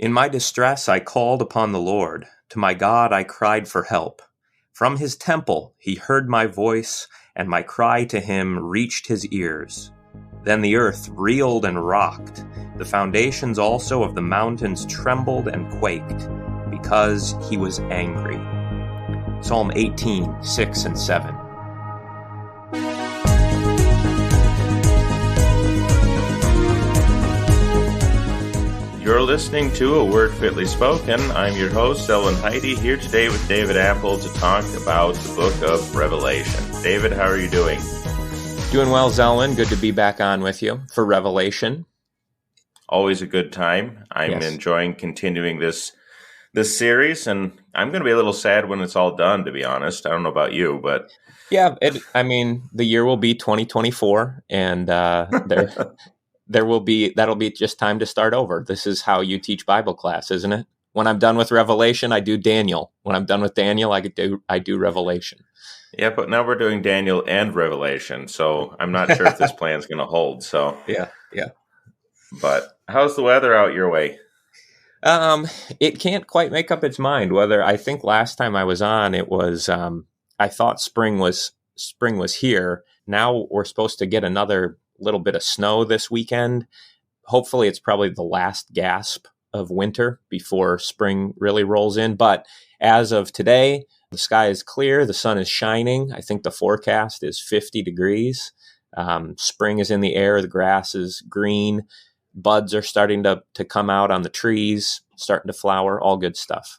In my distress I called upon the Lord. To my God I cried for help. From his temple he heard my voice, and my cry to him reached his ears. Then the earth reeled and rocked. The foundations also of the mountains trembled and quaked, because he was angry. Psalm 18, 6 and 7. You're listening to A Word Fitly Spoken. I'm your host, Zelwyn Heide, here today with David Appold to talk about the book of Revelation. David, how are you doing? Doing well, Zelwyn. Good to be back on with you for Revelation. Always a good time. I'm enjoying continuing this series, and I'm going to be a little sad when it's all done, to be honest. I don't know about you, but... Yeah, the year will be 2024, and that'll be just time to start over. This is how you teach Bible class, isn't it? When I'm done with Revelation, I do Daniel. When I'm done with Daniel, I do Revelation. Yeah, but now we're doing Daniel and Revelation, so I'm not sure if this plan's going to hold. So yeah. But how's the weather out your way? It can't quite make up its mind whether. I think last time I was on, it was I thought spring was here. Now we're supposed to get another little bit of snow this weekend. Hopefully it's probably the last gasp of winter before spring really rolls in. But as of today, the sky is clear. The sun is shining. I think the forecast is 50 degrees. Spring is in the air. The grass is green. Buds are starting to come out on the trees, starting to flower, all good stuff.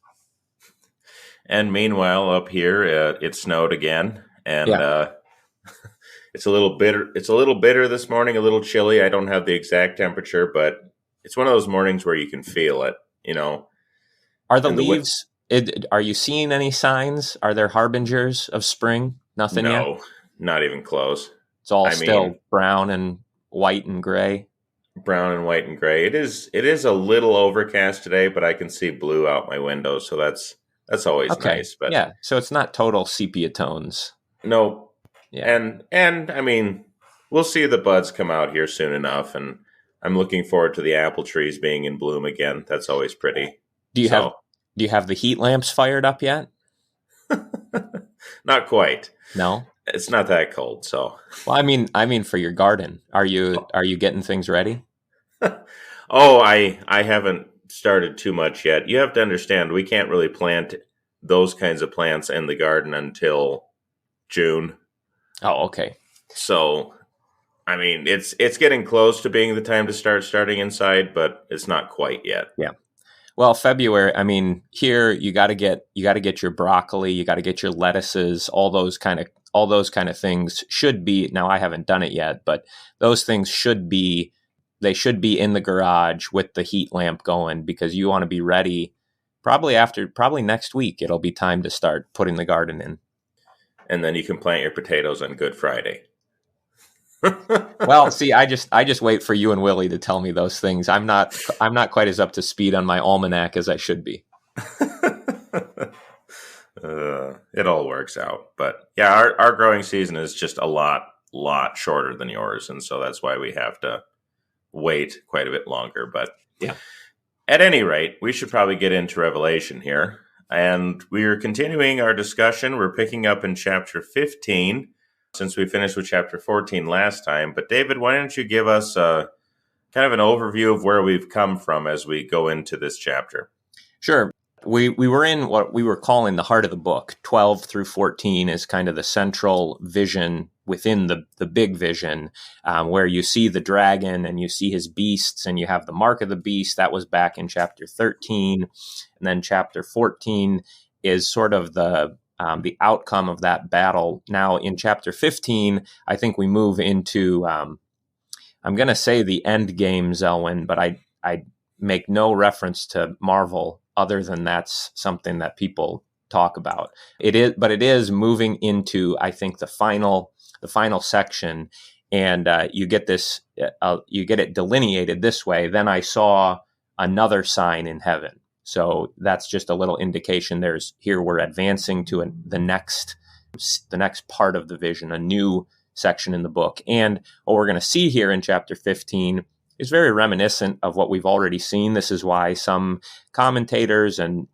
And meanwhile, up here, it snowed again. And it's a little bitter. It's a little bitter this morning, a little chilly. I don't have the exact temperature, but it's one of those mornings where you can feel it, you know. Are the leaves, are you seeing any signs? Are there harbingers of spring? Nothing yet? No, not even close. It's all still brown and white and gray. Brown and white and gray. It is a little overcast today, but I can see blue out my window, so that's always nice. But yeah, so it's not total sepia tones. No. Yeah. And I mean, we'll see the buds come out here soon enough, and I'm looking forward to the apple trees being in bloom again. That's always pretty. Do you have the heat lamps fired up yet? Not quite. No. It's not that cold, so. Well, I mean for your garden. Are you getting things ready? Oh, I haven't started too much yet. You have to understand, we can't really plant those kinds of plants in the garden until June. Oh, okay. So, I mean, it's getting close to being the time to starting inside, but it's not quite yet. Yeah. Well, February, I mean, here you got to get your broccoli, you got to get your lettuces, all those kind of things should be. Now, I haven't done it yet, but those things should be in the garage with the heat lamp going, because you want to be ready probably next week. It'll be time to start putting the garden in. And then you can plant your potatoes on Good Friday. Well, see, I just wait for you and Willie to tell me those things. I'm not quite as up to speed on my almanac as I should be. It all works out. But yeah, our growing season is just a lot shorter than yours. And so that's why we have to wait quite a bit longer. But yeah, at any rate, we should probably get into Revelation here. And we are continuing our discussion. We're picking up in chapter 15, since we finished with chapter 14 last time. But David, why don't you give us kind of an overview of where we've come from as we go into this chapter? Sure. We were in what we were calling the heart of the book. 12 through 14 is kind of the central vision within the big vision, where you see the dragon and you see his beasts and you have the mark of the beast. That was back in chapter 13. And then chapter 14 is sort of the outcome of that battle. Now in chapter 15, I think we move into, I'm going to say the end game, Zelwyn, but I make no reference to Marvel other than that's something that people talk about. It is moving into, I think, the final section, and you get it delineated this way. Then I saw another sign in heaven. So that's just a little indication. We're advancing to the next part of the vision, a new section in the book. And what we're going to see here in chapter 15 is very reminiscent of what we've already seen. This is why some commentators and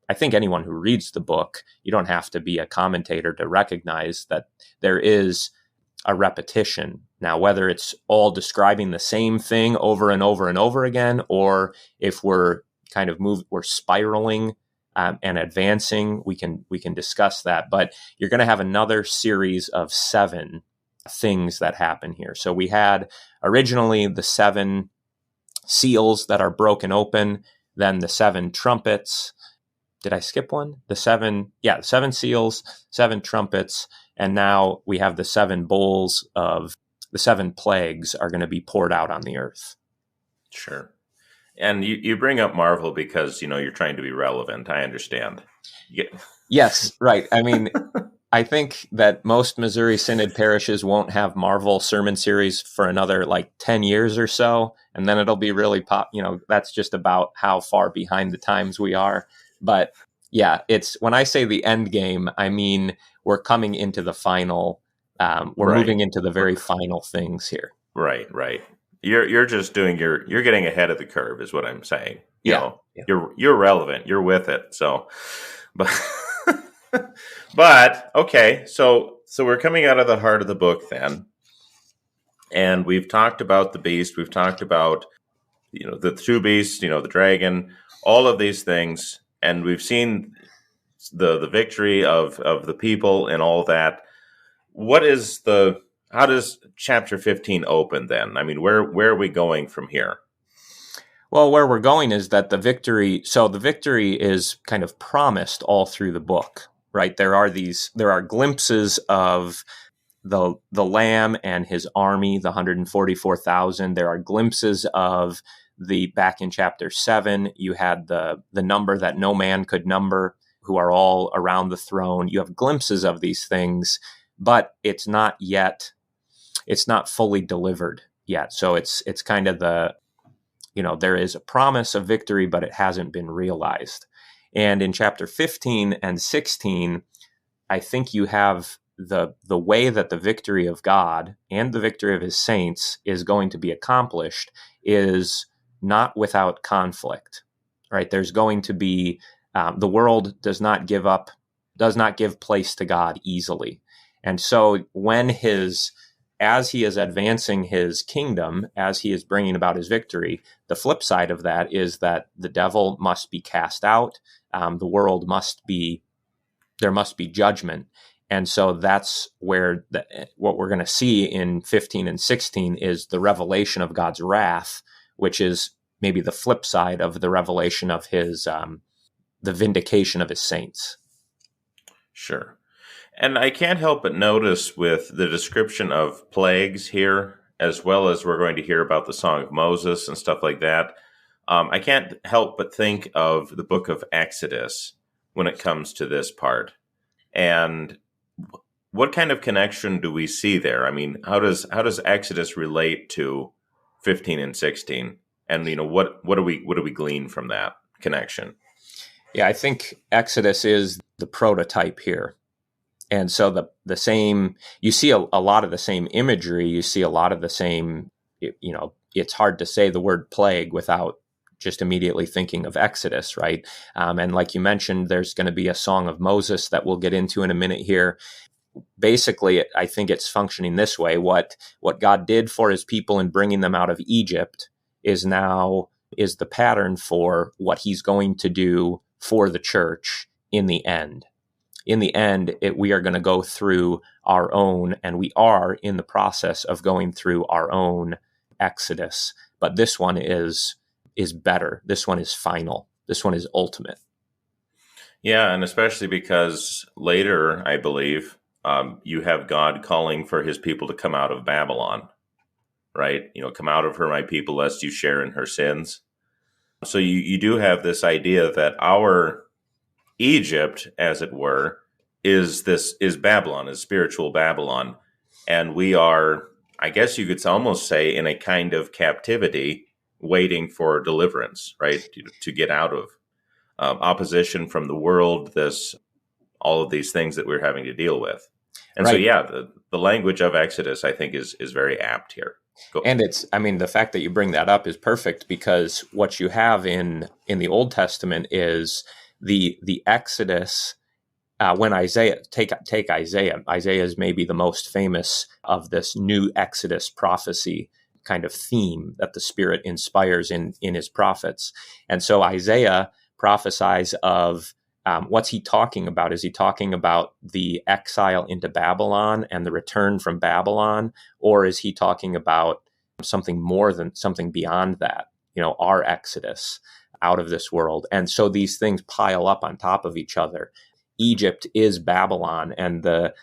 I think anyone who reads the book, you don't have to be a commentator to recognize that there is a repetition. Now, whether it's all describing the same thing over and over and over again, or if we're kind of we're spiraling and advancing, we can discuss that. But you're going to have another series of 7 things that happen here. So we had originally the 7 seals that are broken open, then the 7 trumpets. Did I skip one? The 7 seals, 7 trumpets, and now we have the 7 bowls of the 7 plagues are going to be poured out on the earth. Sure. And you bring up Marvel because, you're trying to be relevant. I understand. Yeah. Yes, right. I mean, I think that most Missouri Synod parishes won't have Marvel sermon series for another 10 years or so, and then it'll be really that's just about how far behind the times we are. But yeah, it's when I say the end game, I mean we're coming into the final. We're moving into the very final things here. Right. You're just doing you're getting ahead of the curve, is what I'm saying. You're relevant. You're with it. So, but okay. So we're coming out of the heart of the book then, and we've talked about the beast. We've talked about the 2 beasts. The dragon. All of these things. And we've seen the victory of the people and all that. How does chapter 15 open then? I mean, where are we going from here? Well, where we're going is that the victory is kind of promised all through the book, right? There are glimpses of the Lamb and his army, the 144,000. There are glimpses of back in chapter 7, you had the number that no man could number, who are all around the throne. You have glimpses of these things, but it's not fully delivered yet. So it's kind of there is a promise of victory, but it hasn't been realized. And in chapter 15 and 16, I think you have the way that the victory of God and the victory of his saints is going to be accomplished is not without conflict, right? There's going to be, the world does not give place to God easily. And so as he is advancing his kingdom, as he is bringing about his victory, the flip side of that is that the devil must be cast out. The world there must be judgment. And so that's where what we're going to see in 15 and 16 is the revelation of God's wrath, which is maybe the flip side of the revelation of his, the vindication of his saints. Sure. And I can't help but notice with the description of plagues here, as well as we're going to hear about the Song of Moses and stuff like that, I can't help but think of the book of Exodus when it comes to this part. And what kind of connection do we see there? I mean, how does Exodus relate to 15 and 16? And what do we glean from that connection? Yeah, I think Exodus is the prototype here. And so the same, you see a lot of the same imagery, you see a lot of the same, it's hard to say the word plague without just immediately thinking of Exodus, right? And like you mentioned, there's going to be a Song of Moses that we'll get into in a minute here. Basically, I think it's functioning this way. What God did for his people in bringing them out of Egypt is the pattern for what he's going to do for the church in the end. In the end, we are going to go through our own, and we are in the process of going through our own Exodus. But this one is better. This one is final. This one is ultimate. Yeah, and especially because later, I believe, you have God calling for his people to come out of Babylon, right? Come out of her, my people, lest you share in her sins. So you do have this idea that our Egypt, as it were, is Babylon, is spiritual Babylon. And we are, I guess you could almost say, in a kind of captivity, waiting for deliverance, right? To get out of opposition from the world, all of these things that we're having to deal with. And right. So, yeah, the language of Exodus, I think, is very apt here. Go. And I mean, the fact that you bring that up is perfect, because what you have in the Old Testament is the Exodus. When Isaiah, take Isaiah. Isaiah is maybe the most famous of this new Exodus prophecy kind of theme that the Spirit inspires in his prophets. And so Isaiah prophesies of, what's he talking about? Is he talking about the exile into Babylon and the return from Babylon? Or is he talking about something more than, something beyond that? Our exodus out of this world. And so these things pile up on top of each other. Egypt is Babylon, and the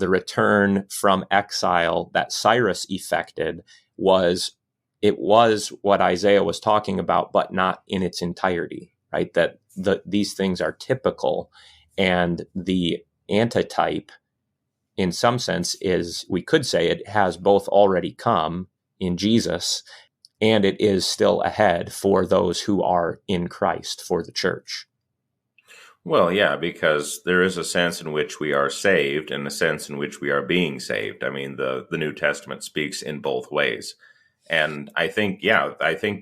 return from exile that Cyrus effected was what Isaiah was talking about, but not in its entirety. Right? That these things are typical, and the antitype, in some sense, is, we could say, it has both already come in Jesus, and it is still ahead for those who are in Christ, for the church. Well, yeah, because there is a sense in which we are saved and a sense in which we are being saved. I mean, the New Testament speaks in both ways. And I think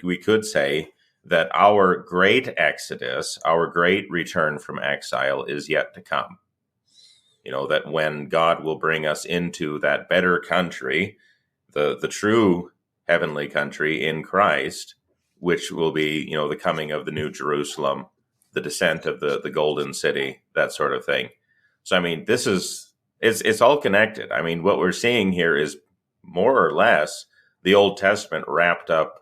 we could say that our great exodus, our great return from exile is yet to come. That when God will bring us into that better country, the true heavenly country in Christ, which will be, the coming of the New Jerusalem, the descent of the golden city, that sort of thing. So, I mean, it's all connected. I mean, what we're seeing here is more or less the Old Testament wrapped up.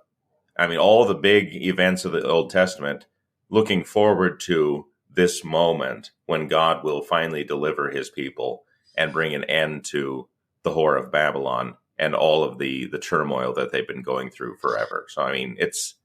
I mean, all the big events of the Old Testament looking forward to this moment when God will finally deliver his people and bring an end to the whore of Babylon and all of the turmoil that they've been going through forever. So, I mean, it's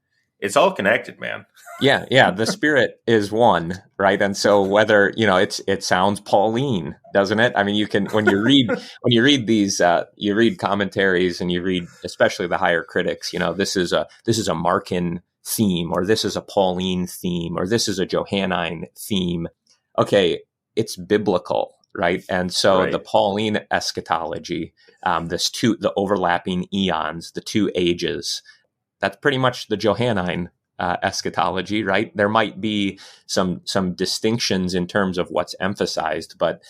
all connected, man. Yeah. The Spirit is one, right? And so whether, it sounds Pauline, doesn't it? I mean, you can, when you read these, you read commentaries, and you read, especially the higher critics, this is a Markan theme, or this is a Pauline theme, or this is a Johannine theme. Okay. It's biblical, right? And so Right. The Pauline eschatology, the overlapping eons, the two ages, that's pretty much the Johannine eschatology, right? There might be some distinctions in terms of what's emphasized, but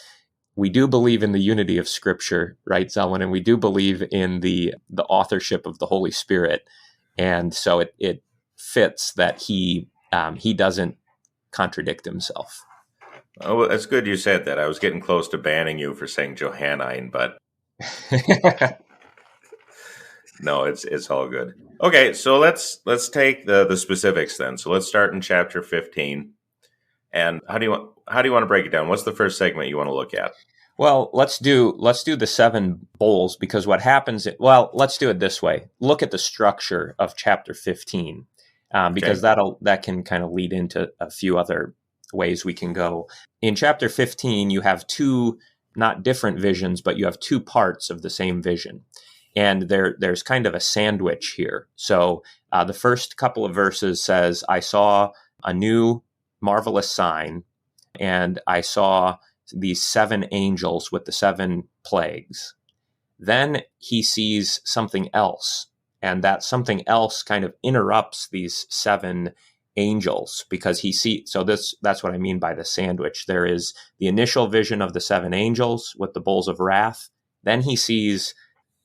we do believe in the unity of Scripture, right, Zelwyn? And we do believe in the authorship of the Holy Spirit, and so it fits that he doesn't contradict himself. Oh, well, it's good you said that. I was getting close to banning you for saying Johannine, but no, it's all good. Okay, so let's take the specifics then. So let's start in chapter 15. And how do you want to break it down? What's the first segment you want to look at? Well, let's do the 7 bowls, because what happens, let's do it this way. Look at the structure of chapter 15, because that can kind of lead into a few other ways we can go. In chapter 15, you have 2, not different visions, but you have 2 parts of the same vision. And there's kind of a sandwich here. So the first couple of verses says, I saw a new marvelous sign, and I saw these 7 angels with the 7 plagues. Then he sees something else, and that something else kind of interrupts these 7 angels, because that's what I mean by the sandwich. There is the initial vision of the 7 angels with the bowls of wrath. Then he sees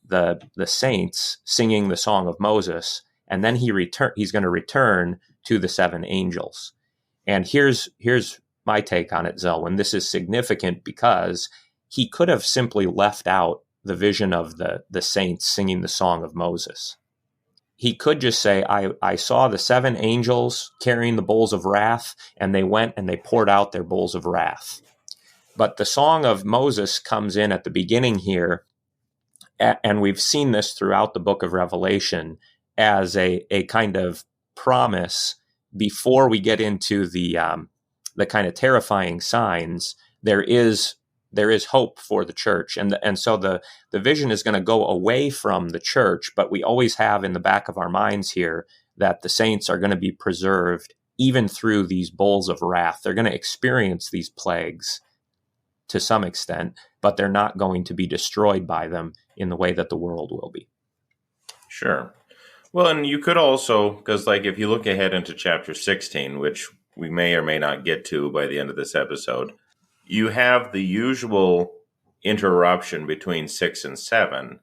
the saints singing the song of Moses, and then he's going to return to the 7 angels. And here's my take on it, Zelwyn. This is significant because he could have simply left out the vision of the saints singing the song of Moses. He could just say, I saw the 7 angels carrying the bowls of wrath, and they went and they poured out their bowls of wrath. But the song of Moses comes in at the beginning here, and we've seen this throughout the book of Revelation as a kind of promise before we get into the kind of terrifying signs. There is hope for the church, and so the vision is going to go away from the church, but we always have in the back of our minds here that the saints are going to be preserved even through these bowls of wrath. They're going to experience these plagues to some extent, but they're not going to be destroyed by them in the way that the world will be. Sure. Well, and you could also, because like if you look ahead into chapter 16, which we may or may not get to by the end of this episode, you have the usual interruption between 6 and 7,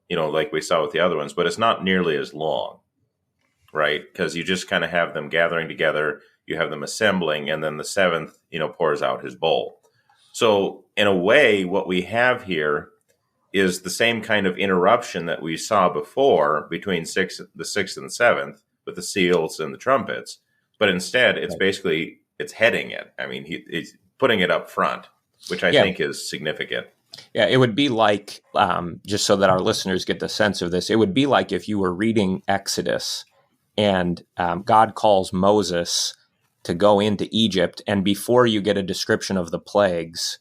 like we saw with the other ones, but it's not nearly as long, right? Because you just kind of have them gathering together, you have them assembling, and then the seventh, pours out his bowl. So in a way, what we have here is the same kind of interruption that we saw before between the sixth and the seventh with the seals and the trumpets, but instead it's heading it. I mean, he's putting it up front, which I think is significant. Yeah, it would be like, just so that our listeners get the sense of this, it would be like if you were reading Exodus and God calls Moses to go into Egypt, and before you get a description of the plagues,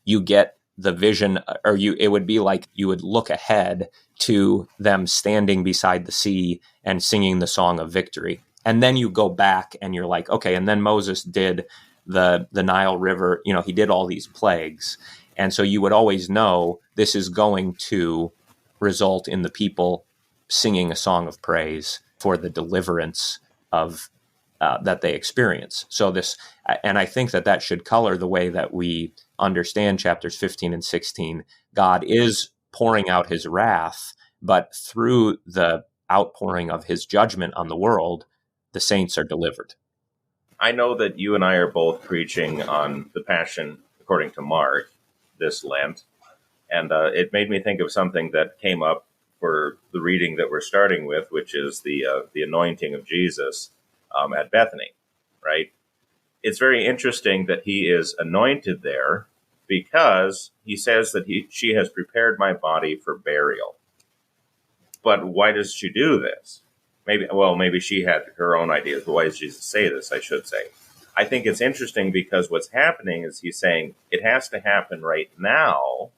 you get the vision, it would be like you would look ahead to them standing beside the sea and singing the song of victory. And then you go back and you're like, okay, and then Moses did the Nile River, he did all these plagues. And so you would always know this is going to result in the people singing a song of praise for the deliverance of that they experience. So and I think that should color the way that we understand chapters 15 and 16. God is pouring out his wrath, but through the outpouring of his judgment on the world, the saints are delivered. I know that you and I are both preaching on the Passion according to Mark this Lent, and it made me think of something that came up for the reading that we're starting with, which is the anointing of Jesus at Bethany, right? It's very interesting that he is anointed there because he says that she has prepared my body for burial. But why does she do this? Maybe she had her own ideas, but why does Jesus say this, I should say? I think it's interesting because what's happening is he's saying it has to happen right now,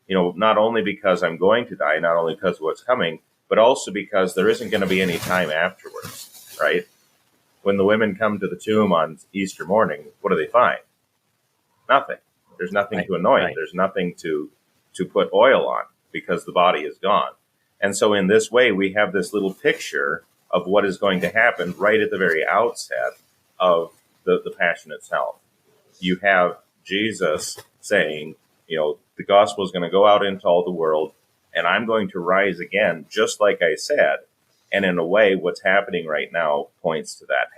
not only because I'm going to die, not only because of what's coming, but also because there isn't going to be any time afterwards, right? When the women come to the tomb on Easter morning, what do they find? Nothing. There's nothing to anoint. Right. There's nothing to put oil on because the body is gone. And so in this way, we have this little picture of what is going to happen right at the very outset of the Passion itself. You have Jesus saying, the gospel is going to go out into all the world, and I'm going to rise again, just like I said. And in a way, what's happening right now points to that,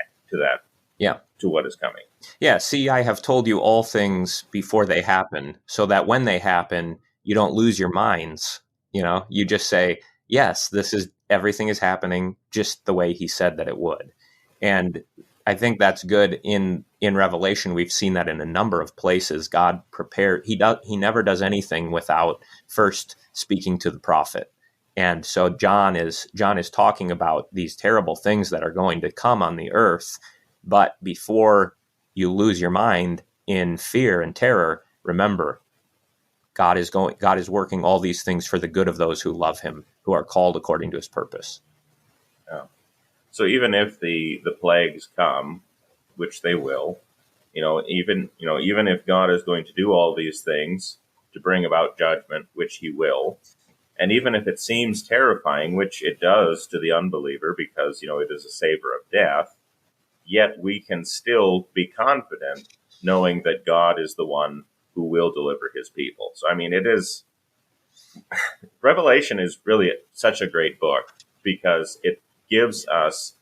to what is coming. Yeah, see, I have told you all things before they happen, so that when they happen, you don't lose your minds. You just say, yes, everything is happening just the way he said that it would. And I think that's good in Revelation. We've seen that in a number of places. God prepared, he never does anything without first speaking to the prophet. And so John is talking about these terrible things that are going to come on the earth. But before you lose your mind in fear and terror, remember, God is working all these things for the good of those who love him, who are called according to his purpose. Yeah. So even if the plagues come, which they will, even if God is going to do all these things to bring about judgment, which he will, and even if it seems terrifying, which it does to the unbeliever because, it is a savor of death, yet we can still be confident knowing that God is the one who will deliver his people. So, Revelation is really such a great book because it gives us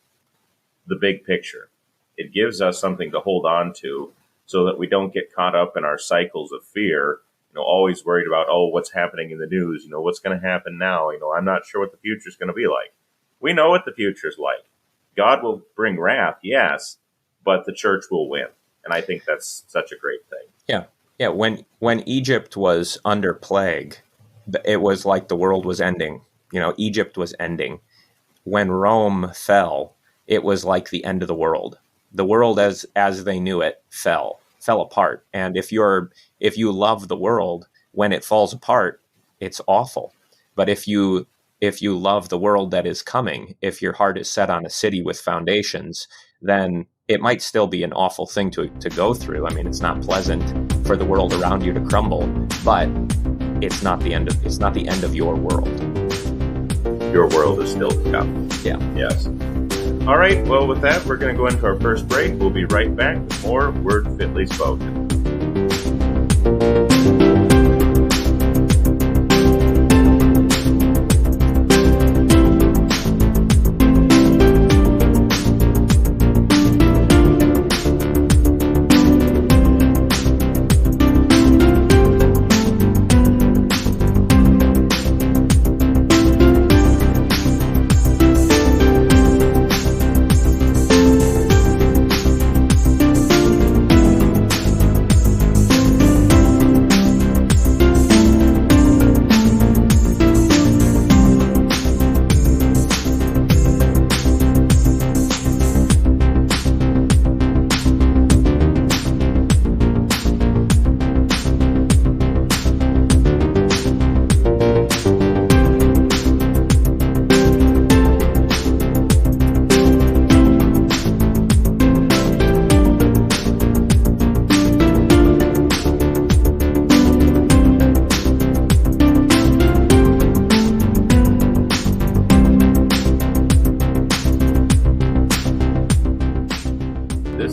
the big picture. It gives us something to hold on to so that we don't get caught up in our cycles of fear, always worried about, what's happening in the news, what's going to happen now, I'm not sure what the future is going to be like. We know what the future is like. God will bring wrath, yes, but the church will win. And I think that's such a great thing. Yeah. Yeah. When Egypt was under plague, it was like the world was ending. Egypt was ending. When Rome fell, it was like the end of the world. The world as they knew it fell apart. And if you love the world, when it falls apart, it's awful. But if you love the world that is coming, if your heart is set on a city with foundations, then it might still be an awful thing to go through. It's not pleasant for the world around you to crumble, but it's not the end of your world. your world is still to come. Yeah. Yes. All right. Well, with that, we're going to go into our first break. We'll be right back with more Word Fitly Spoken.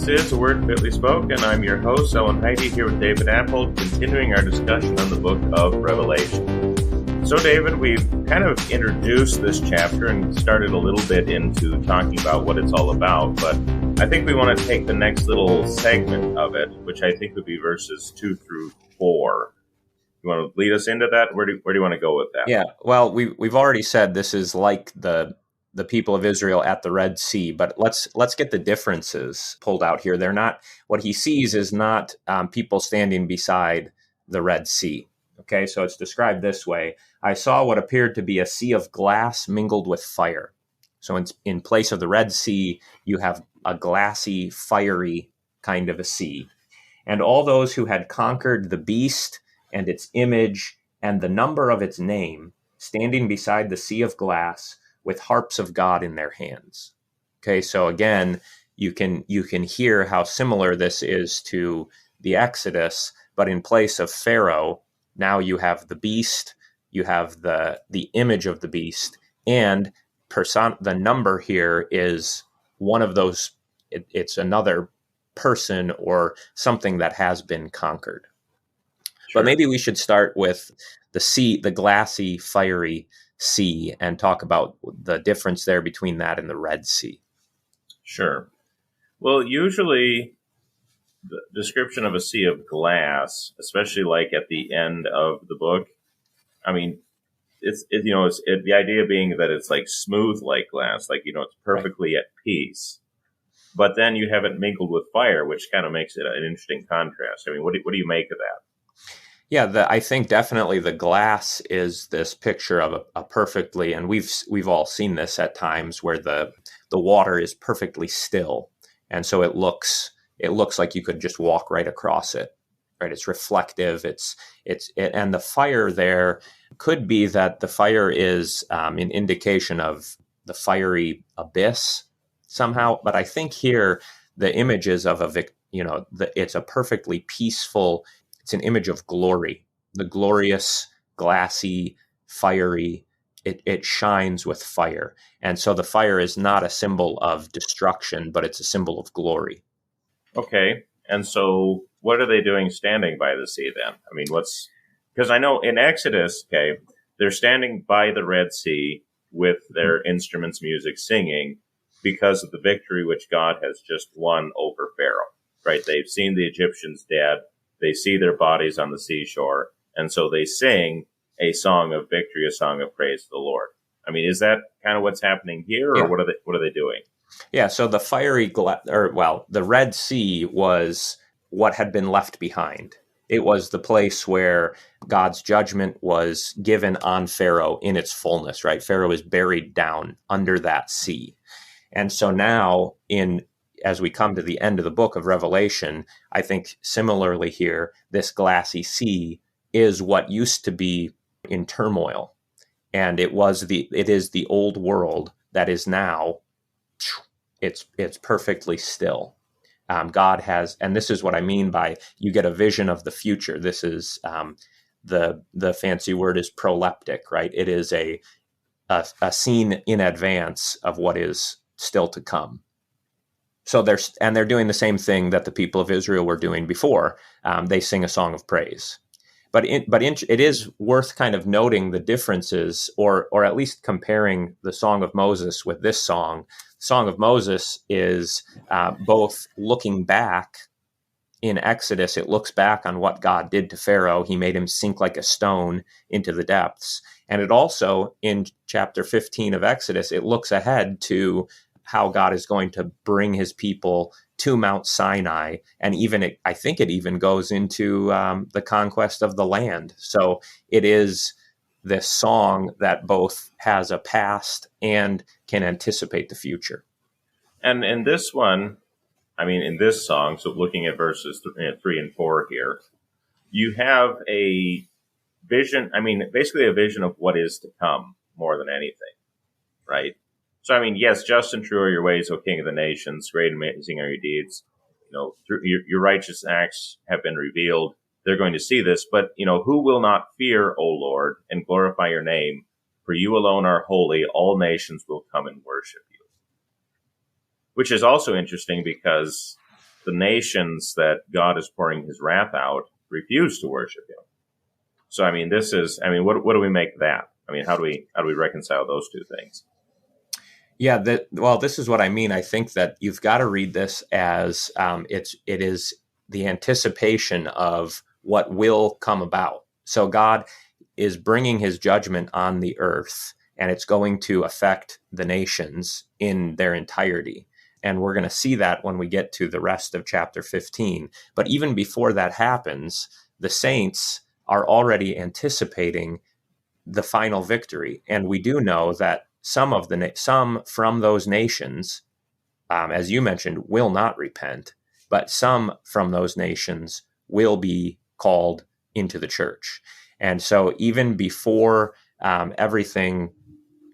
This is The Word Fitly Spoken, and I'm your host, Zelwyn Heide, here with David Appold, continuing our discussion on the book of Revelation. So, David, we've kind of introduced this chapter and started a little bit into talking about what it's all about, but I think we want to take the next little segment of it, which I think would be verses 2 through 4. You want to lead us into that? Where do you want to go with that? Yeah, well, we've already said this is like the people of Israel at the Red Sea, but let's get the differences pulled out here. They're not, what he sees is not people standing beside the Red Sea. Okay, so it's described this way. I saw what appeared to be a sea of glass mingled with fire. So in place of the Red Sea, you have a glassy, fiery kind of a sea. And all those who had conquered the beast and its image and the number of its name, standing beside the sea of glass, with harps of God in their hands. Okay, so again, you can hear how similar this is to the Exodus, but in place of Pharaoh, now you have the beast, you have the image of the beast, and the number here is one of those. It's another person or something that has been conquered. Sure. But maybe we should start with the sea, the glassy, fiery sea, and talk about the difference there between that and the Red Sea. Sure. Well, usually the description of a sea of glass, especially like at the end of the book, I mean, the idea being that it's like smooth like glass, like, it's perfectly right. At peace. But then you have it mingled with fire, which kind of makes it an interesting contrast. I mean, what do you make of that? Yeah, I think definitely the glass is this picture of a perfectly, and we've all seen this at times where the water is perfectly still, and so it looks like you could just walk right across it. Right, it's reflective. And the fire there could be that the fire is an indication of the fiery abyss somehow. But I think here the image is of it's a perfectly peaceful. It's an image of glory, the glorious, glassy, fiery. It shines with fire. And so the fire is not a symbol of destruction, but it's a symbol of glory. Okay. And so what are they doing standing by the sea then? I mean, because I know in Exodus, okay, they're standing by the Red Sea with their instruments, music, singing because of the victory which God has just won over Pharaoh, right? They've seen the Egyptians dead. They see their bodies on the seashore, and so they sing a song of victory, a song of praise to the Lord. I mean, is that kind of what's happening here, or what are they doing? Yeah, so the the Red Sea was what had been left behind. It was the place where God's judgment was given on Pharaoh in its fullness, right? Pharaoh is buried down under that sea. And so now as we come to the end of the book of Revelation, I think similarly here, this glassy sea is what used to be in turmoil. And it is the old world that is now, it's perfectly still. God has, and this is what I mean by you get a vision of the future. This is the fancy word is proleptic, right? It is a scene in advance of what is still to come. So they're doing the same thing that the people of Israel were doing before. They sing a song of praise. But it is worth kind of noting the differences, or at least comparing the Song of Moses with this song. Song of Moses is both looking back. In Exodus, it looks back on what God did to Pharaoh. He made him sink like a stone into the depths. And it also, in chapter 15 of Exodus, it looks ahead to how God is going to bring his people to Mount Sinai. And I think it even goes into the conquest of the land. So it is this song that both has a past and can anticipate the future. And in this one, in this song, so looking at verses 3 and 4 here, you have a vision, basically a vision of what is to come more than anything, right? So, yes, just and true are your ways, O King of the nations. Great and amazing are your deeds. Through your righteous acts have been revealed. They're going to see this, but, who will not fear, O Lord, and glorify your name? For you alone are holy. All nations will come and worship you. Which is also interesting because the nations that God is pouring his wrath out refuse to worship him. So, what do we make of that? How do we reconcile those two things? Yeah, this is what I mean. I think that you've got to read this as it is the anticipation of what will come about. So God is bringing his judgment on the earth, and it's going to affect the nations in their entirety. And we're going to see that when we get to the rest of chapter 15. But even before that happens, the saints are already anticipating the final victory. And we do know that some from those nations, as you mentioned, will not repent, but some from those nations will be called into the church. And so even before everything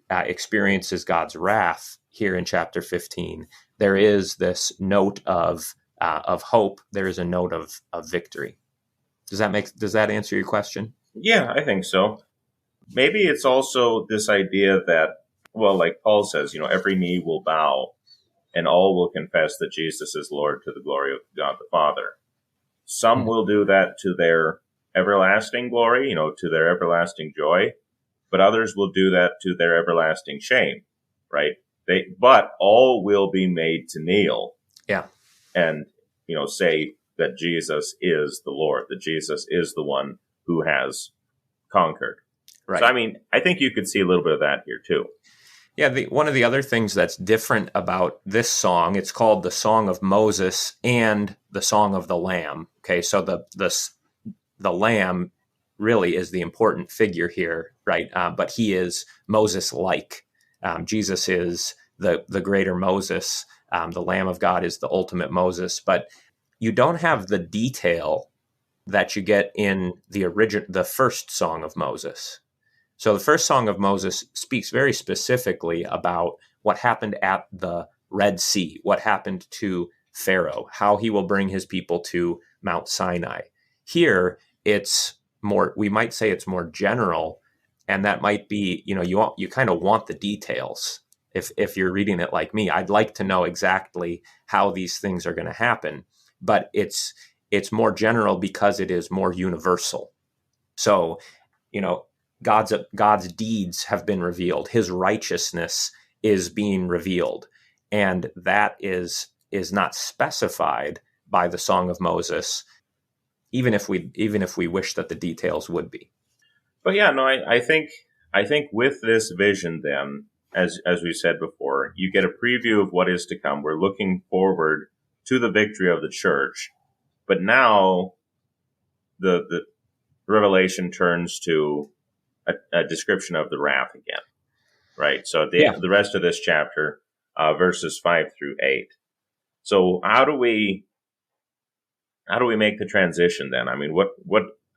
experiences God's wrath here in chapter 15, there is this note of hope. There is a note of victory. Does that answer your question? Yeah, I think so. Maybe it's also this idea that, well, like Paul says, every knee will bow and all will confess that Jesus is Lord to the glory of God the Father. Some will do that to their everlasting glory, to their everlasting joy, but others will do that to their everlasting shame, right? But all will be made to kneel. Yeah. And, say that Jesus is the Lord, that Jesus is the one who has conquered. Right. So, I think you could see a little bit of that here too. Yeah. One of the other things that's different about this song, it's called the Song of Moses and the Song of the Lamb. Okay. So the Lamb really is the important figure here, right? But he is Moses-like. Jesus is the greater Moses. The Lamb of God is the ultimate Moses. But you don't have the detail that you get in the first Song of Moses. So the first Song of Moses speaks very specifically about what happened at the Red Sea, what happened to Pharaoh, how he will bring his people to Mount Sinai. Here, we might say it's more general, and that might be, you kind of want the details. If you're reading it like me, I'd like to know exactly how these things are going to happen, but it's more general because it is more universal. So, God's deeds have been revealed. His righteousness is being revealed, and that is not specified by the Song of Moses, even if we wish that the details would be. But yeah, no, I think with this vision, then, as we said before, you get a preview of what is to come. We're looking forward to the victory of the church, but now the revelation turns to a description of the wrath again, right? So the rest of this chapter, verses 5 through 8. So how do we make the transition then?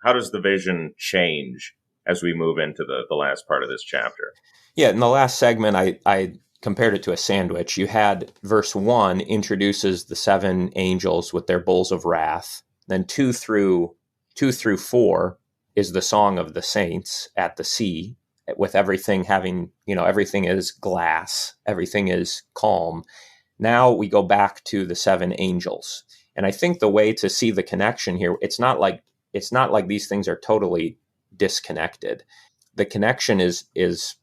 How does the vision change as we move into the last part of this chapter? Yeah, in the last segment, I compared it to a sandwich. You had verse 1 introduces the 7 angels with their bowls of wrath. Then 2 through 4 is the song of the saints at the sea. with everything having, everything is glass, everything is calm. Now we go back to the seven angels. And I think the way to see the connection here, it's not like these things are totally disconnected. The connection is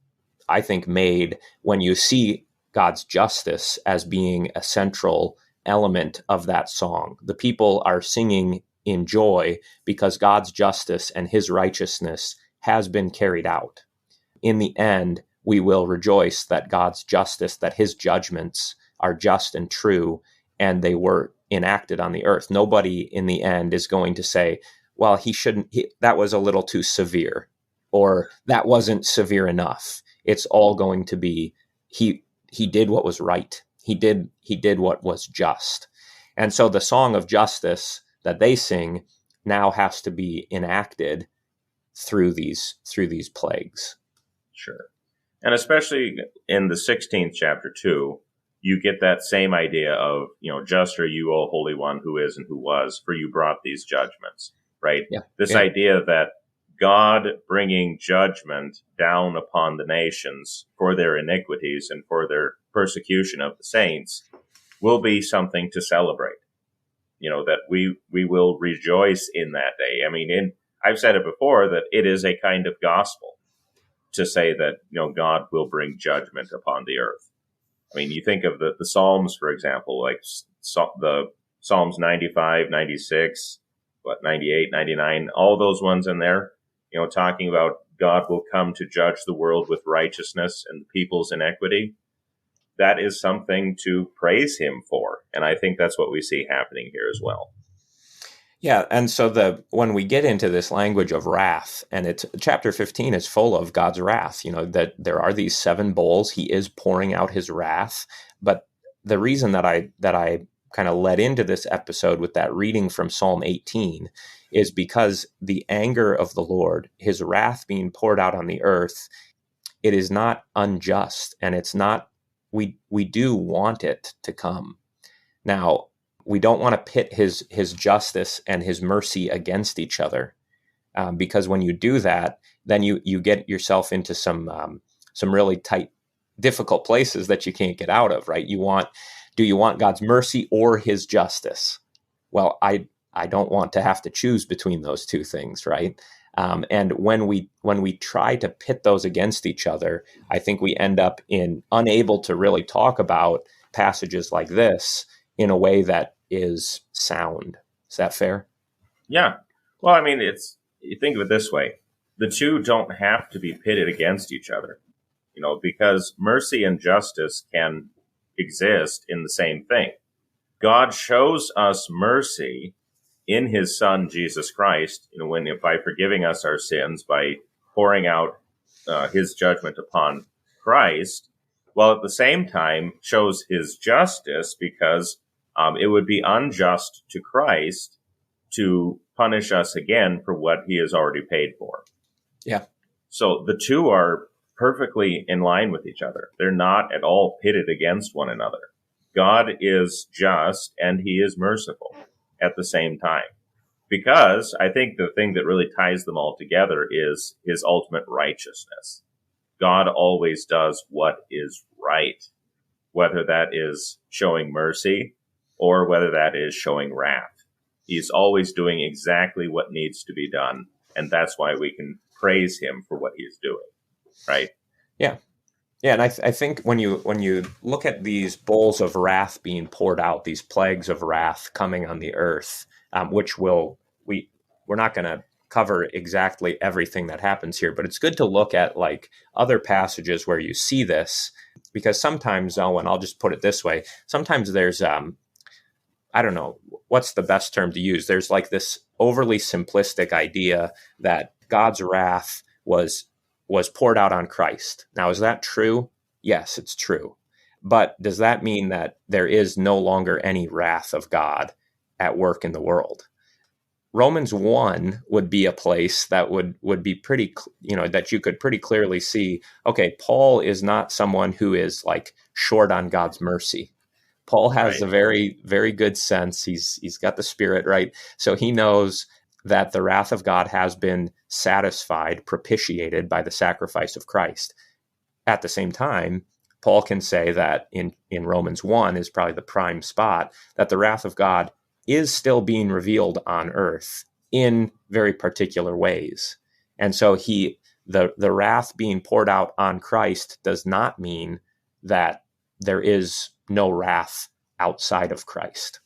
I think made when you see God's justice as being a central element of that song. The people are singing in joy because God's justice and his righteousness has been carried out. In the end, we will rejoice that God's justice, that his judgments are just and true, and they were enacted on the earth. Nobody in the end is going to say, well, that was a little too severe, or that wasn't severe enough. It's all going to be, he did what was right. He did what was just. And so the song of justice that they sing now has to be enacted through these plagues. Sure. And especially in the 16th chapter too, you get that same idea of, just are you, O Holy One, who is and who was, for you brought these judgments, right? Yeah. This idea that God bringing judgment down upon the nations for their iniquities and for their persecution of the saints will be something to celebrate. That we will rejoice in that day. I mean, I've said it before that it is a kind of gospel to say that, God will bring judgment upon the earth. I mean, you think of the Psalms, for example, like the Psalms 95, 96, 98, 99, all those ones in there, talking about God will come to judge the world with righteousness and the people's inequity. That is something to praise him for. And I think that's what we see happening here as well. Yeah, and so when we get into this language of wrath, and it's chapter 15 is full of God's wrath, that there are these seven bowls, he is pouring out his wrath. But the reason that I kind of led into this episode with that reading from Psalm 18 is because the anger of the Lord, his wrath being poured out on the earth, it is not unjust, and it's not, we do want it to come. Now, we don't want to pit his justice and his mercy against each other, because when you do that, then you get yourself into some really tight, difficult places that you can't get out of. Right? Do you want God's mercy or his justice? Well, I don't want to have to choose between those two things, right? And when we try to pit those against each other, I think we end up unable to really talk about passages like this in a way that is sound. Is that fair? Yeah. Well, I mean, you think of it this way. The two don't have to be pitted against each other, because mercy and justice can exist in the same thing. God shows us mercy in his son, Jesus Christ, by forgiving us our sins, by pouring out his judgment upon Christ, while at the same time shows his justice because it would be unjust to Christ to punish us again for what he has already paid for. Yeah. So the two are perfectly in line with each other. They're not at all pitted against one another. God is just and he is merciful at the same time. Because I think the thing that really ties them all together is his ultimate righteousness. God always does what is right, whether that is showing mercy or whether that is showing wrath. He's always doing exactly what needs to be done, and that's why we can praise him for what he's doing, right? Yeah. Yeah, and I think when you look at these bowls of wrath being poured out, these plagues of wrath coming on the earth, which we're not going to cover exactly everything that happens here, but it's good to look at like other passages where you see this, because sometimes, Zelwyn, I'll just put it this way, sometimes there's I don't know, what's the best term to use? There's like this overly simplistic idea that God's wrath was poured out on Christ. Now, is that true? Yes, it's true. But does that mean that there is no longer any wrath of God at work in the world? Romans 1 would be a place that would be pretty, that you could pretty clearly see, okay, Paul is not someone who is like short on God's mercy. Paul has a very, very good sense. He's got the Spirit, right? So he knows that the wrath of God has been satisfied, propitiated by the sacrifice of Christ. At the same time, Paul can say that in Romans 1 is probably the prime spot, that the wrath of God is still being revealed on earth in very particular ways. And so the wrath being poured out on Christ does not mean that there is no wrath outside of Christ.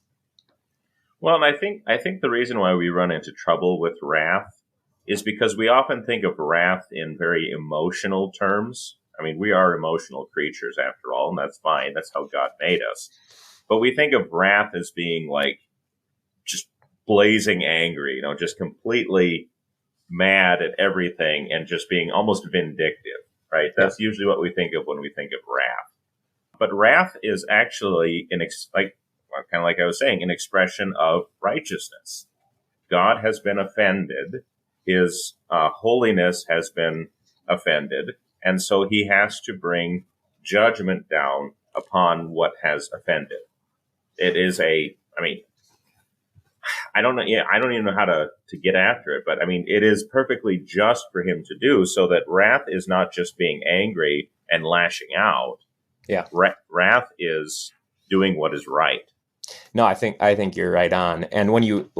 Well, and I think the reason why we run into trouble with wrath is because we often think of wrath in very emotional terms. I mean, we are emotional creatures after all, and that's fine. That's how God made us. But we think of wrath as being like just blazing angry, just completely mad at everything and just being almost vindictive, right? That's usually what we think of when we think of wrath. But wrath is actually kind of like I was saying, an expression of righteousness. God has been offended. His holiness has been offended. And so he has to bring judgment down upon what has offended. It is I don't know. Yeah, I don't even know how to get after it, but I mean, it is perfectly just for him to do so that wrath is not just being angry and lashing out. Yeah. Wrath is doing what is right. No, I think you're right on. And when you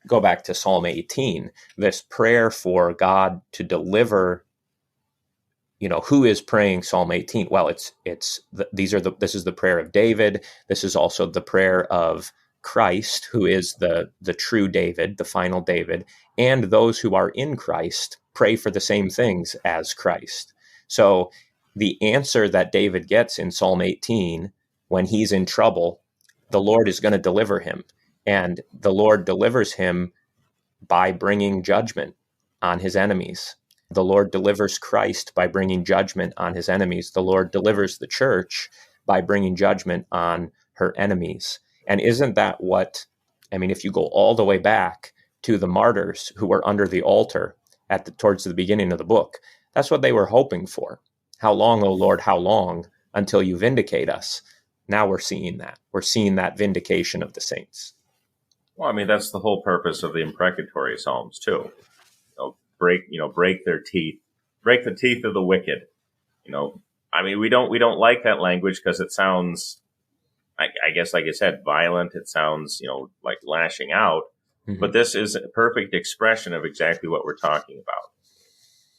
go back to Psalm 18, this prayer for God to deliver, who is praying Psalm 18? Well, this is the prayer of David. This is also the prayer of Christ, who is the true David, the final David, and those who are in Christ pray for the same things as Christ. So the answer that David gets in Psalm 18 when he's in trouble, the Lord is going to deliver him. And the Lord delivers him by bringing judgment on his enemies. The Lord delivers Christ by bringing judgment on his enemies. The Lord delivers the church by bringing judgment on her enemies. And isn't that if you go all the way back to the martyrs who were under the altar towards the beginning of the book, that's what they were hoping for. How long, O Lord, how long until you vindicate us? Now we're seeing that. We're seeing that vindication of the saints. Well, that's the whole purpose of the imprecatory psalms too. Break their teeth, break the teeth of the wicked. We don't like that language because it sounds, I guess, like I said, violent. It sounds, like lashing out. Mm-hmm. But this is a perfect expression of exactly what we're talking about.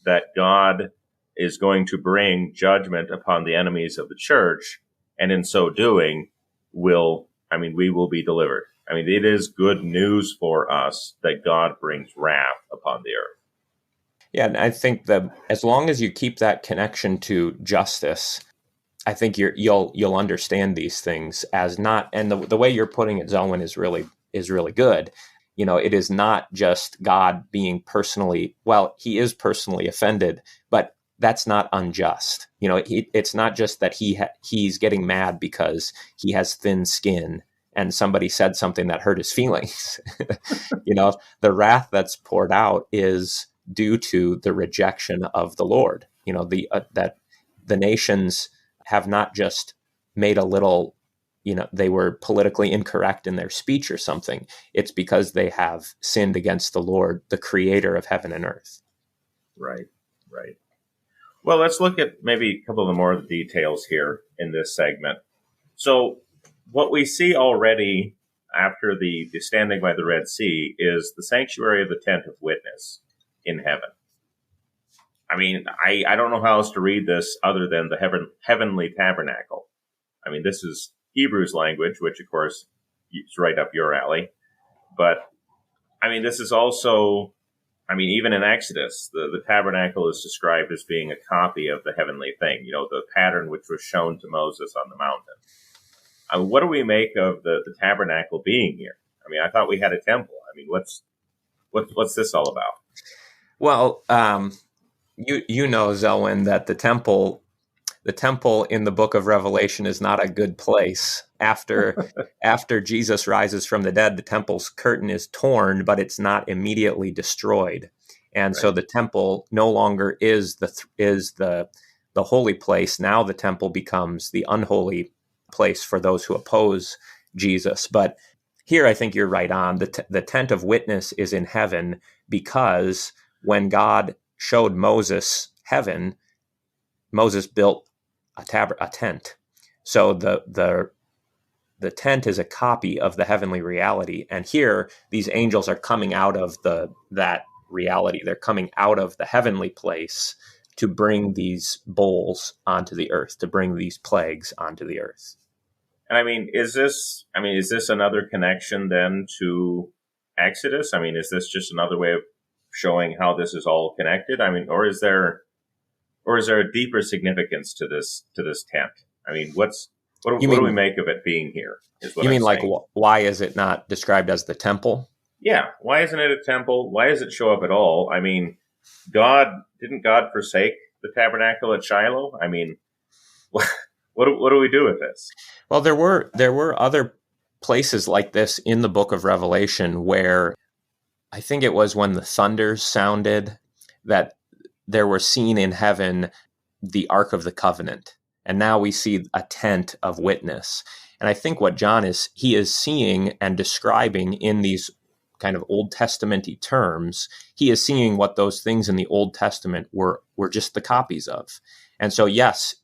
That God is going to bring judgment upon the enemies of the church, and in so doing, we will be delivered. It is good news for us that God brings wrath upon the earth. Yeah, and I think that as long as you keep that connection to justice, I think you'll understand these things as not, and the way you're putting it, Zelwyn, is really good. It is not just God being he is personally offended, but that's not unjust. It's not just that he's getting mad because he has thin skin and somebody said something that hurt his feelings. The wrath that's poured out is due to the rejection of the Lord. That the nations have not just made a little, they were politically incorrect in their speech or something. It's because they have sinned against the Lord, the creator of heaven and earth. Right. Well, let's look at maybe a couple of the more details here in this segment. So what we see already after the standing by the Red Sea is the sanctuary of the tent of witness in heaven. I don't know how else to read this other than the heavenly tabernacle. This is Hebrew's language, which of course is right up your alley. But this is also, even in Exodus, the tabernacle is described as being a copy of the heavenly thing, the pattern which was shown to Moses on the mountain. What do we make of the tabernacle being here? I thought we had a temple. What's this all about? Well, Zelwyn, that the temple in the book of Revelation is not a good place. After Jesus rises from the dead, the temple's curtain is torn, but it's not immediately destroyed. And right. So the temple no longer is the holy place. Now the temple becomes the unholy place for those who oppose Jesus. But Here, I think you're right on. The tent of witness is in heaven because when God showed Moses heaven, Moses built a tent. So the tent is a copy of the heavenly reality. And here, these angels are coming out of that reality. They're coming out of the heavenly place to bring these bowls onto the earth, to bring these plagues onto the earth. And is this another connection then to Exodus? Is this just another way of showing how this is all connected? Or is there a deeper significance to this tent? What do we make of it being here? Is what you mean I'm saying. Why is it not described as the temple? Yeah, why isn't it a temple? Why does it show up at all? Didn't God forsake the tabernacle at Shiloh? What do we do with this? Well, there were other places like this in the book of Revelation where I think it was when the thunders sounded that there were seen in heaven the Ark of the Covenant. And now we see a tent of witness. And I think what John is seeing and describing in these kind of Old Testament-y terms, he is seeing what those things in the Old Testament were just the copies of. And so, yes,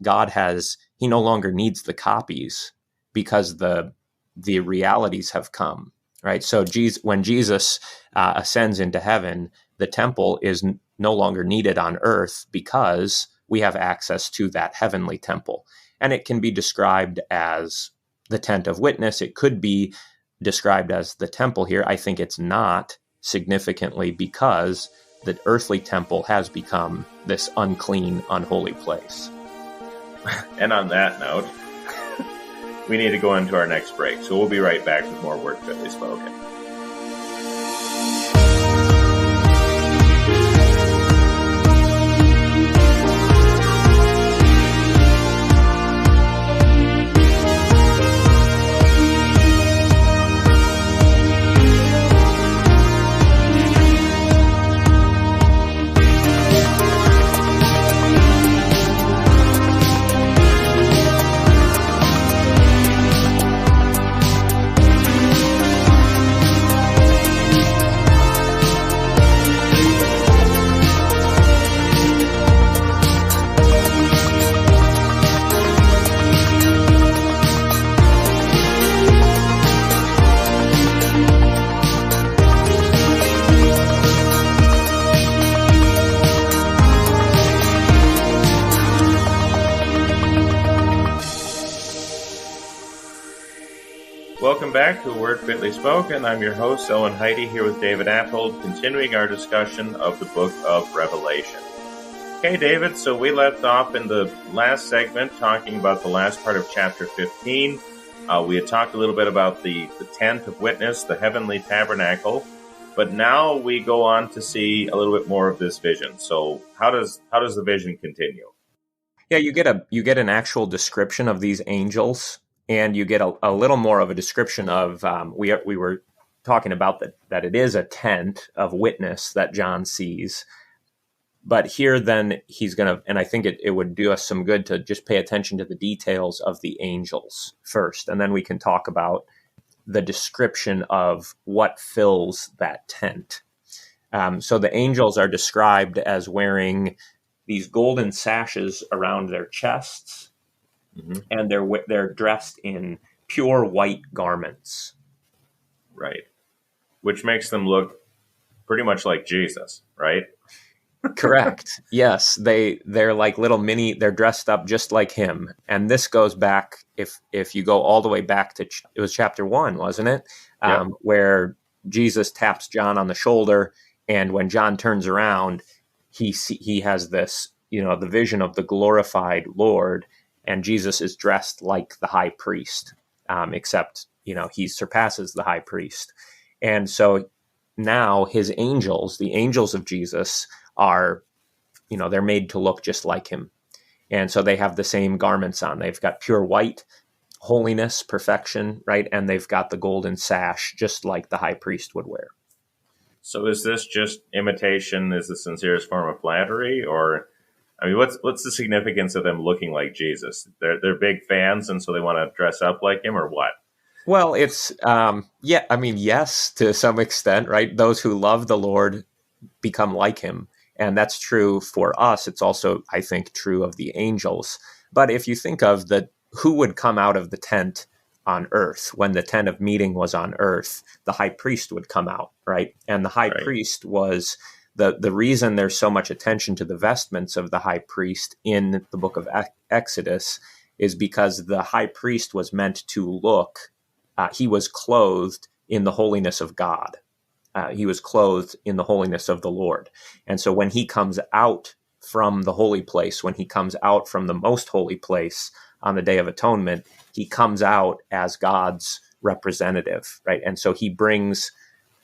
he no longer needs the copies because the realities have come, right? So when Jesus ascends into heaven, the temple is no longer needed on earth because we have access to that heavenly temple. And it can be described as the tent of witness. It could be described as the temple here. I think it's not, significantly, because the earthly temple has become this unclean, unholy place. And on that note, we need to go into our next break. So we'll be right back with more Word Fitly Spoken. Welcome back to Word Fitly Spoken. I'm your host, Zelwyn Heide, here with David Appold, continuing our discussion of the book of Revelation. Okay, David, so we left off in the last segment talking about the last part of chapter 15. We had talked a little bit about the tent of witness, the heavenly tabernacle, but now we go on to see a little bit more of this vision. So how does the vision continue? Yeah, you get an actual description of these angels. And you get a little more of a description of, we were talking about that it is a tent of witness that John sees. But here then he's going to, and I think it would do us some good to just pay attention to the details of the angels first. And then we can talk about the description of what fills that tent. So the angels are described as wearing these golden sashes around their chests. Mm-hmm. And they're dressed in pure white garments. Right. Which makes them look pretty much like Jesus, right? Correct. Yes. They're like they're dressed up just like him. And this goes back, if you go all the way back to, it was chapter 1, wasn't it? Yeah. Where Jesus taps John on the shoulder. And when John turns around, he has this, the vision of the glorified Lord. And Jesus is dressed like the high priest, except, he surpasses the high priest. And so now his angels, the angels of Jesus, are, they're made to look just like him. And so they have the same garments on. They've got pure white, holiness, perfection, right? And they've got the golden sash, just like the high priest would wear. So is this just imitation? Is the sincerest form of flattery? Or what's the significance of them looking like Jesus? They're big fans, and so they want to dress up like him, or what? Well, it's yeah, I mean, yes, to some extent, right? Those who love the Lord become like him. And that's true for us. It's also, I think, true of the angels. But if you think of who would come out of the tent on earth when the tent of meeting was on earth, the high priest would come out, right? And the high Right. priest was the reason there's so much attention to the vestments of the high priest in the book of Exodus is because the high priest was meant to look, he was clothed in the holiness of God. He was clothed in the holiness of the Lord. And so when he comes out from the holy place, when he comes out from the most holy place on the Day of Atonement, he comes out as God's representative, right? And so he brings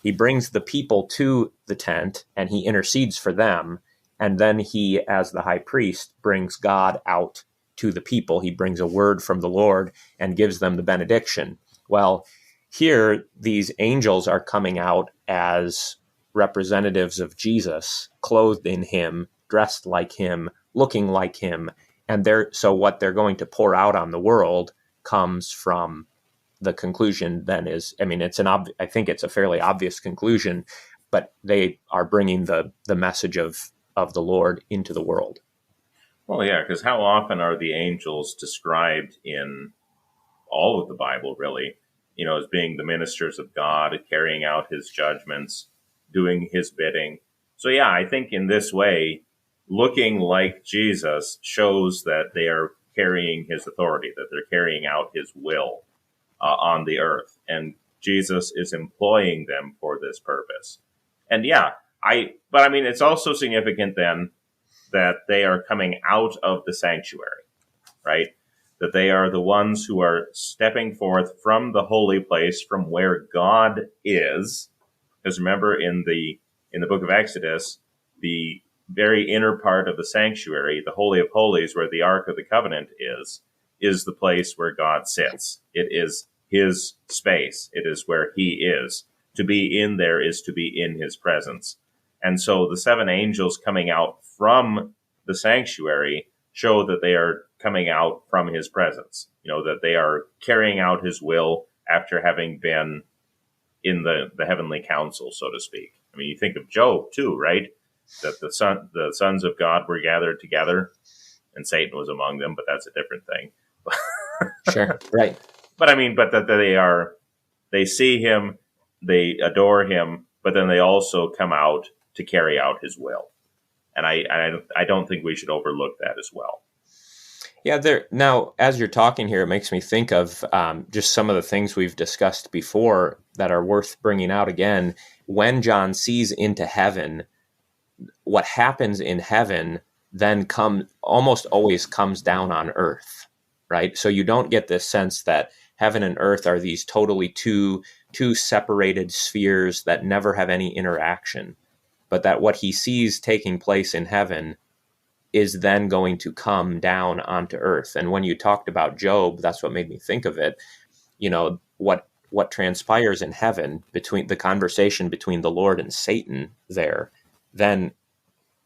the people to the tent and he intercedes for them. And then he, as the high priest, brings God out to the people. He brings a word from the Lord and gives them the benediction. Well, here, these angels are coming out as representatives of Jesus, clothed in him, dressed like him, looking like him. And so what they're going to pour out on the world comes from the conclusion then is, I mean, I think it's a fairly obvious conclusion, but they are bringing the message of the Lord into the world. Well, yeah, because how often are the angels described in all of the Bible, really, as being the ministers of God, carrying out his judgments, doing his bidding. So, yeah, I think in this way, looking like Jesus shows that they are carrying his authority, that they're carrying out his will on the earth. And Jesus is employing them for this purpose. And yeah, but I mean, it's also significant then that they are coming out of the sanctuary, right? That they are the ones who are stepping forth from the holy place, from where God is. Because remember, in the book of Exodus, the very inner part of the sanctuary, the Holy of Holies, where the Ark of the Covenant is the place where God sits. It is his space. It is where he is. To be in there is to be in his presence. And so the seven angels coming out from the sanctuary show that they are coming out from his presence, that they are carrying out his will after having been in the heavenly council, so to speak. I mean, you think of Job too, right? That the sons of God were gathered together and Satan was among them, but that's a different thing. Sure. Right. But I mean, but that they see him, they adore him, but then they also come out to carry out his will. And I don't think we should overlook that as well. Yeah, now as you're talking here, it makes me think of just some of the things we've discussed before that are worth bringing out again. When John sees into heaven, what happens in heaven then almost always comes down on earth, right? So you don't get this sense that heaven and earth are these totally two separated spheres that never have any interaction, but that what he sees taking place in heaven is then going to come down onto earth. And when you talked about Job, that's what made me think of it. What transpires in heaven between the conversation between the Lord and Satan there, then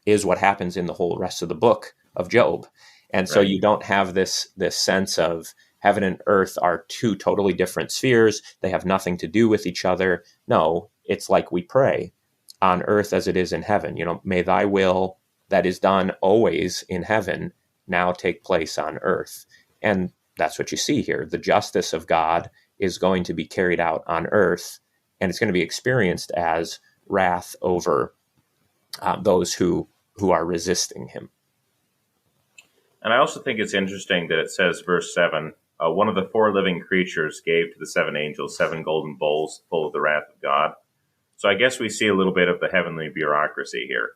is what happens in the whole rest of the book of Job. And so Right. you don't have this sense of heaven and earth are two totally different spheres. They have nothing to do with each other. No, it's like we pray on earth as it is in heaven. May thy will that is done always in heaven now take place on earth. And that's what you see here. The justice of God is going to be carried out on earth, and it's going to be experienced as wrath over those who are resisting him. And I also think it's interesting that it says, verse 7, one of the four living creatures gave to the seven angels 7 golden bowls full of the wrath of God. So I guess we see a little bit of the heavenly bureaucracy here.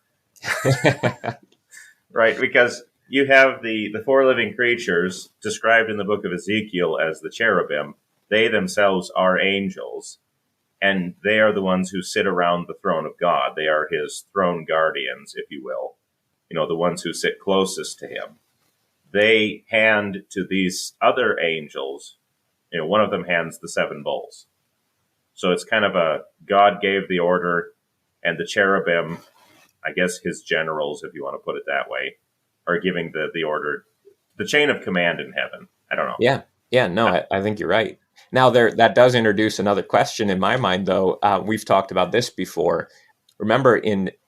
Right, because you have the four living creatures described in the book of Ezekiel as the cherubim. They themselves are angels, and they are the ones who sit around the throne of God. They are his throne guardians, if you will, the ones who sit closest to him. They hand to these other angels, one of them hands the 7 bowls. So it's kind of God gave the order, and the cherubim, I guess his generals, if you want to put it that way, are giving the order, the chain of command in heaven. I don't know. Yeah. No, I think you're right. Now, that does introduce another question in my mind, though. We've talked about this before. Remember,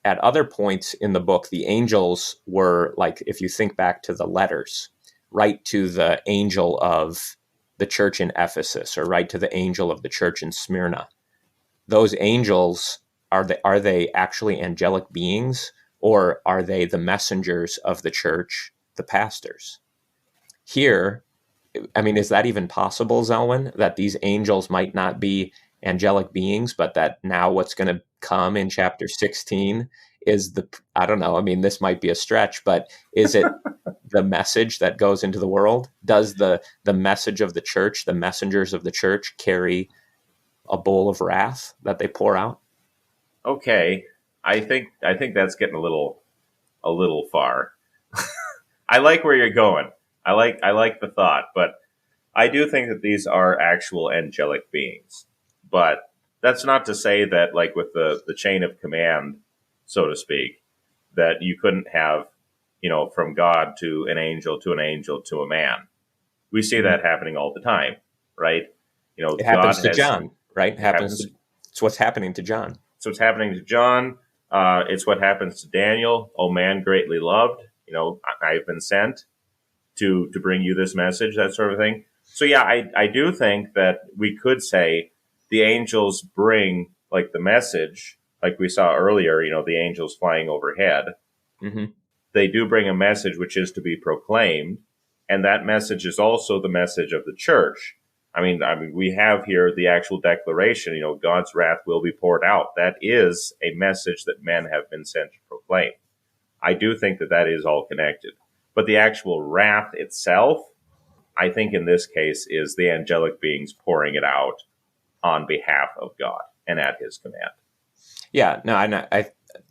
at other points in the book, the angels were like, if you think back to the letters, write to the angel of the church in Ephesus, or write to the angel of the church in Smyrna. Those angels, are they actually angelic beings, or are they the messengers of the church, the pastors? Here, I mean, is that even possible, Zelwyn, that these angels might not be angelic beings, but that now what's going to come in chapter 16 is I don't know, I mean, this might be a stretch, but is it the message that goes into the world? Does the message of the church, the messengers of the church, carry a bowl of wrath that they pour out? Okay, I think that's getting a little far. I like where you're going. I like the thought, but I do think that these are actual angelic beings. But that's not to say that, like with the chain of command, so to speak, that you couldn't have, from God to an angel to an angel to a man. We see Mhm. that happening all the time, right? It God happens to has, John, right? it happens. It's what's happening to John. So it's happening to John. It's what happens to Daniel. Oh man, greatly loved. I've been sent to bring you this message, that sort of thing. So yeah, I do think that we could say the angels bring like the message, like we saw earlier, the angels flying overhead. Hmm. They do bring a message which is to be proclaimed, and that message is also the message of the church. I mean, we have here the actual declaration. God's wrath will be poured out. That is a message that men have been sent to proclaim. I do think that that is all connected, but the actual wrath itself, I think in this case, is the angelic beings pouring it out on behalf of God and at His command. Yeah, no,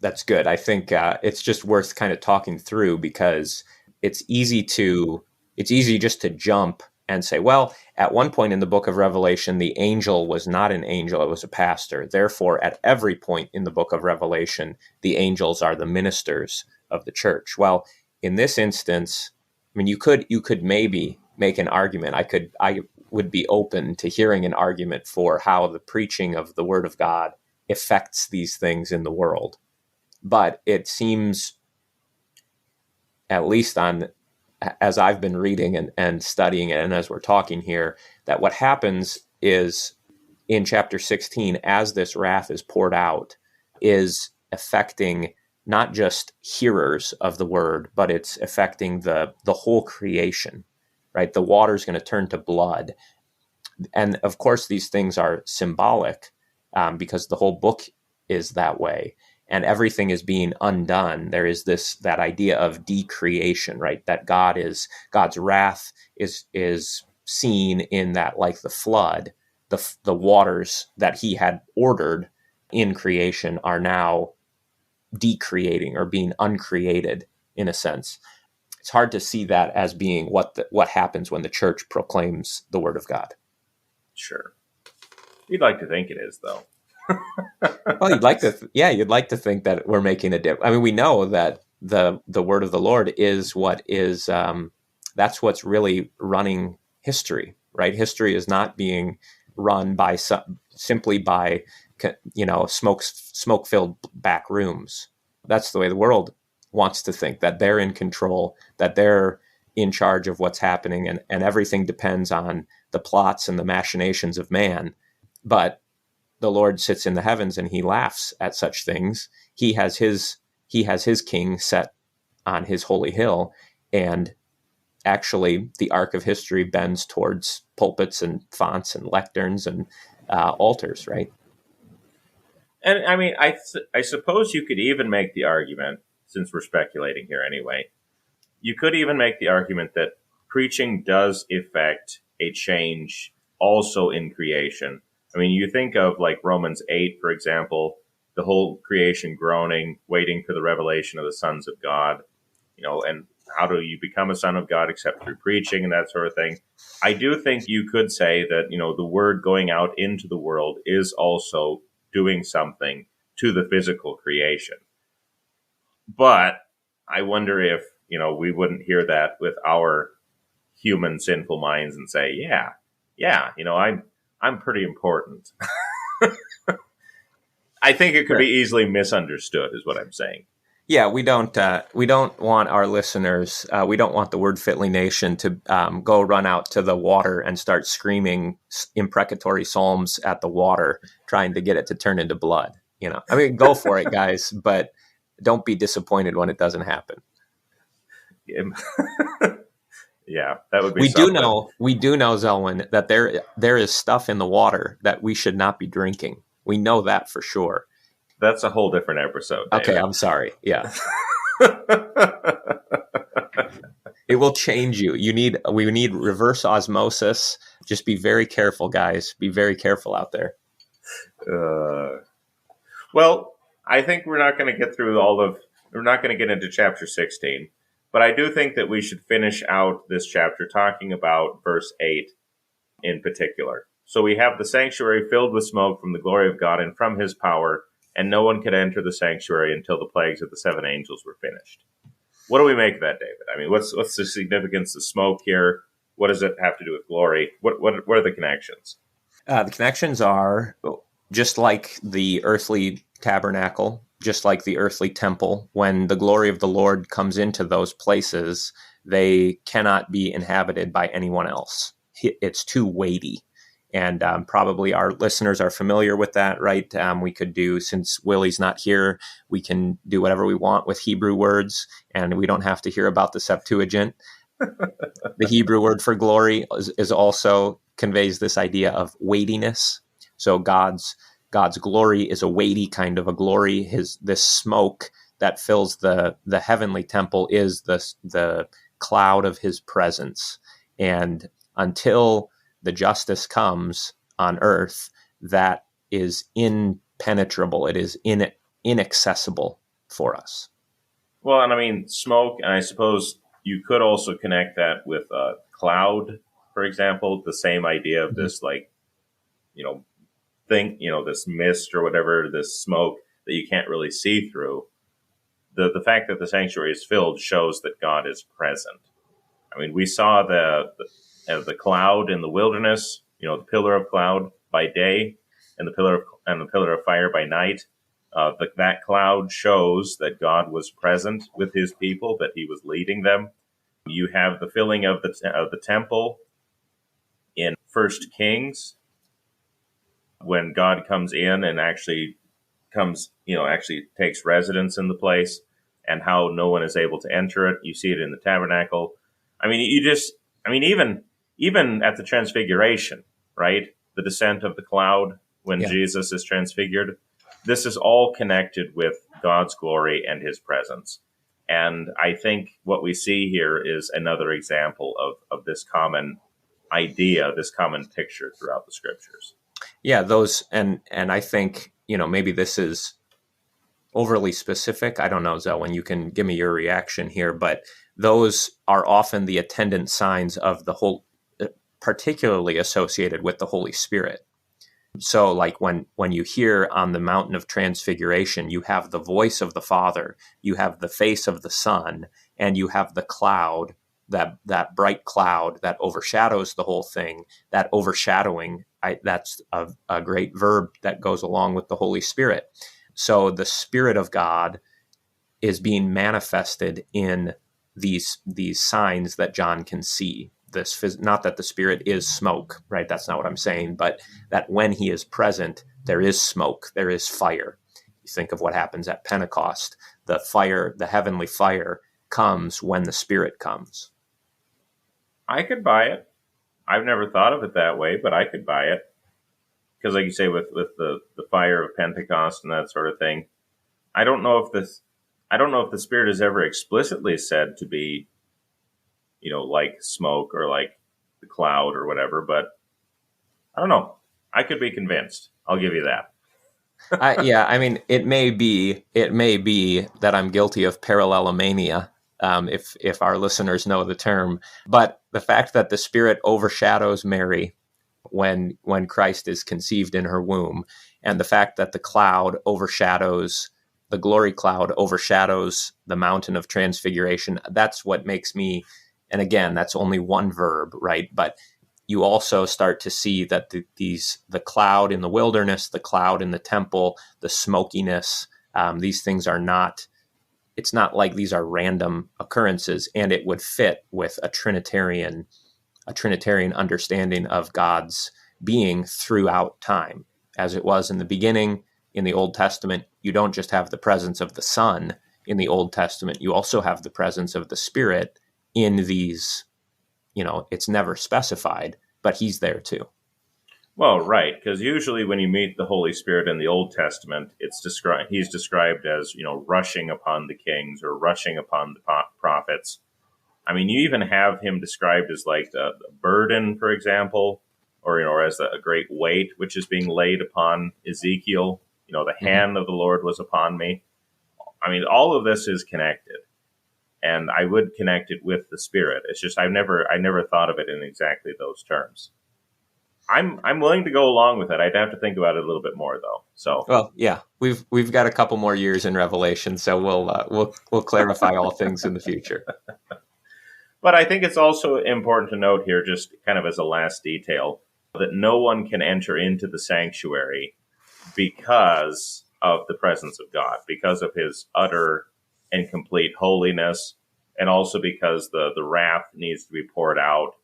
that's good. I think it's just worth kind of talking through, because it's easy to it's easy just to jump and say, well, at one point in the book of Revelation, the angel was not an angel; it was a pastor. Therefore, at every point in the book of Revelation, the angels are the ministers of the church. Well, in this instance, I mean, you could maybe make an argument. I would be open to hearing an argument for how the preaching of the Word of God affects these things in the world. But it seems, at least as I've been reading and studying it, and as we're talking here, that what happens is in chapter 16, as this wrath is poured out, is affecting not just hearers of the word, but it's affecting the whole creation, right? The water is going to turn to blood. And of course, these things are symbolic, because the whole book is that way, and everything is being undone. There is that idea of decreation, right? That God's wrath is seen in that, like the flood, the waters that He had ordered in creation are now decreating, or being uncreated in a sense. It's hard to see that as being what happens when the church proclaims the word of God. Sure. You'd like to think it is, though. Well, you'd like to think that we're making a difference. I mean, we know that the word of the Lord is what is, that's what's really running history, right? History is not being run simply by, smoke filled back rooms. That's the way the world wants to think, that they're in control, that they're in charge of what's happening, and everything depends on the plots and the machinations of man. But the Lord sits in the heavens and He laughs at such things. He has his king set on His holy hill, and actually the arc of history bends towards pulpits and fonts and lecterns and altars, right? And I mean, I suppose you could even make the argument, since we're speculating here anyway, you could even make the argument that preaching does effect a change also in creation. I mean, you think of like Romans 8, for example, the whole creation groaning, waiting for the revelation of the sons of God, and how do you become a son of God except through preaching and that sort of thing. I do think you could say that, the word going out into the world is also doing something to the physical creation. But I wonder if, we wouldn't hear that with our human sinful minds and say, yeah, I'm pretty important. I think it could be easily misunderstood, is what I'm saying. Yeah, we don't want our listeners. We don't want the Word Fitly Nation to go run out to the water and start screaming imprecatory psalms at the water, trying to get it to turn into blood. I mean, go for it, guys, but don't be disappointed when it doesn't happen. Yeah, that would be. We do know, Zelwyn, that there is stuff in the water that we should not be drinking. We know that for sure. That's a whole different episode, David. Okay, I'm sorry. Yeah. It will change you. We need reverse osmosis. Just be very careful, guys. Be very careful out there. Well, I think we're not going to get through we're not going to get into chapter 16, but I do think that we should finish out this chapter talking about verse 8 in particular. So we have the sanctuary filled with smoke from the glory of God and from his power, and no one could enter the sanctuary until the plagues of the 7 angels were finished. What do we make of that, David? I mean, what's the significance of smoke here? What does it have to do with glory? What are the connections? The connections are just like the earthly tabernacle, just like the earthly temple. When the glory of the Lord comes into those places, they cannot be inhabited by anyone else. It's too weighty. And probably our listeners are familiar with that, right? We could do, since Willie's not here, we can do whatever we want with Hebrew words, and we don't have to hear about the Septuagint. The Hebrew word for glory is also conveys this idea of weightiness. So God's glory is a weighty kind of a glory. This smoke that fills the heavenly temple is the cloud of his presence. And until the justice comes on earth, that is impenetrable. It is inaccessible for us. Well, and I mean, smoke, and I suppose you could also connect that with cloud, for example, the same idea of this, this mist or whatever, this smoke that you can't really see through. The fact that the sanctuary is filled shows that God is present. I mean, we saw the cloud in the wilderness, the pillar of cloud by day and the pillar of fire by night. That cloud shows that God was present with his people, that he was leading them. You have the filling of the temple in 1 Kings, when God comes in and actually takes residence in the place, and how no one is able to enter it. You see it in the tabernacle. I mean, even at the transfiguration, right? The descent of the cloud when Jesus is transfigured. This is all connected with God's glory and his presence. And I think what we see here is another example of this common idea, this common picture throughout the scriptures. Yeah, those, and I think, maybe this is overly specific. I don't know, Zelwyn, you can give me your reaction here, but those are often the attendant signs of the whole, particularly associated with the Holy Spirit. So like when you hear on the mountain of transfiguration, you have the voice of the Father, you have the face of the Son, and you have the cloud, that bright cloud that overshadows the whole thing. That overshadowing, that's a great verb that goes along with the Holy Spirit. So the Spirit of God is being manifested in these signs that John can see. Not that the Spirit is smoke, right? That's not what I'm saying, but that when he is present, there is smoke, there is fire. You think of what happens at Pentecost. The fire, the heavenly fire, comes when the Spirit comes. I could buy it. I've never thought of it that way, but I could buy it. Because like you say, with the fire of Pentecost and that sort of thing, I don't know if the Spirit is ever explicitly said to be, like smoke or like the cloud or whatever, but I don't know. I could be convinced. I'll give you that. I mean, it may be that I'm guilty of parallelomania, if our listeners know the term, but the fact that the Spirit overshadows Mary when Christ is conceived in her womb, and the fact that the glory cloud overshadows the mountain of transfiguration, that's what makes me, and again, that's only one verb, right? But you also start to see that the cloud in the wilderness, the cloud in the temple, the smokiness, these things are not, it's not like these are random occurrences, and it would fit with a Trinitarian understanding of God's being throughout time. As it was in the beginning in the Old Testament, you don't just have the presence of the Son in the Old Testament, you also have the presence of the Spirit in these, it's never specified, but he's there too. Well, right, because usually when you meet the Holy Spirit in the Old Testament, he's described as, rushing upon the kings or rushing upon the prophets. I mean, you even have him described as like the burden, for example, or as a great weight which is being laid upon Ezekiel. The hand of the Lord was upon me. I mean, all of this is connected, and I would connect it with the Spirit. It's just I never thought of it in exactly those terms. I'm willing to go along with it. I'd have to think about it a little bit more, though. So, well, yeah, we've got a couple more years in Revelation, so we'll clarify all things in the future. But I think it's also important to note here, just kind of as a last detail, that no one can enter into the sanctuary because of the presence of God, because of his utter and complete holiness, and also because the wrath needs to be poured out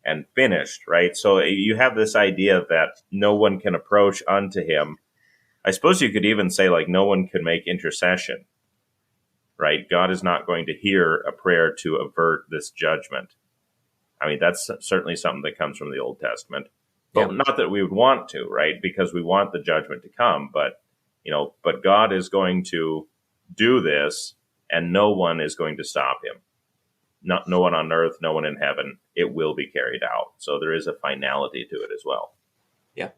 and finished, right? So you have this idea that no one can approach unto him. I suppose you could even say, like, no one can make intercession, right? God is not going to hear a prayer to avert this judgment. I mean, that's certainly something that comes from the Old Testament. But not that we would want to, right? Because we want the judgment to come. But God is going to do this, and no one is going to stop him. No one on earth, no one in heaven. It will be carried out. So there is a finality to it as well. Yeah.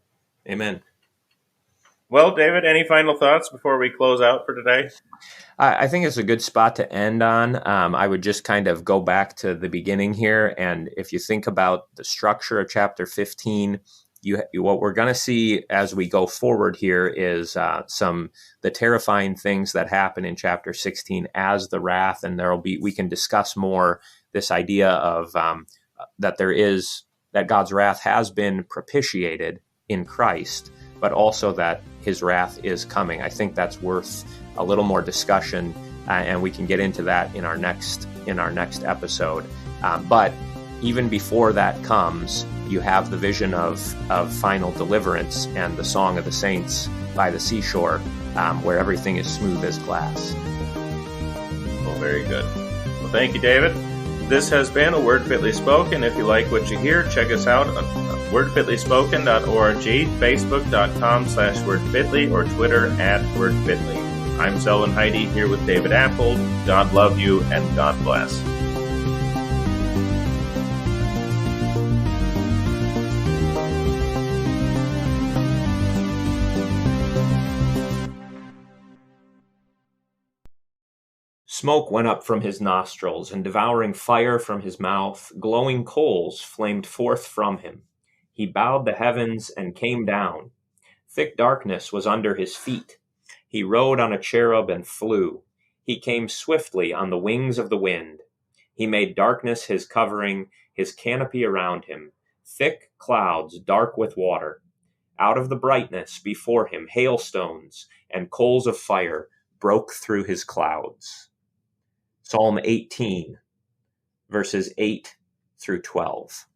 Amen. Well, David, any final thoughts before we close out for today? I think it's a good spot to end on. I would just kind of go back to the beginning here. And if you think about the structure of chapter 15, what we're going to see as we go forward here is the terrifying things that happen in chapter 16 as the wrath. And we can discuss more this idea of that God's wrath has been propitiated in Christ, but also that his wrath is coming. I think that's worth a little more discussion, and we can get into that in our next episode. But even before that comes, you have the vision of final deliverance and the song of the saints by the seashore, where everything is smooth as glass. Well, very good. Well, thank you, David. This has been A Word Fitly Spoken. If you like what you hear, check us out on wordfitlyspoken.org, facebook.com/wordfitly, or Twitter @wordfitly. I'm Zelwyn Heide here with David Appold. God love you and God bless. Smoke went up from his nostrils, and devouring fire from his mouth, glowing coals flamed forth from him. He bowed the heavens and came down. Thick darkness was under his feet. He rode on a cherub and flew. He came swiftly on the wings of the wind. He made darkness his covering, his canopy around him, thick clouds dark with water. Out of the brightness before him, hailstones and coals of fire broke through his clouds. Psalm 18, verses 8 through 12.